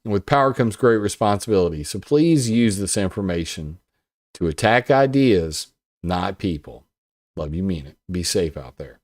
And with power comes great responsibility. So please use this information to attack ideas, not people. Love you, mean it. Be safe out there.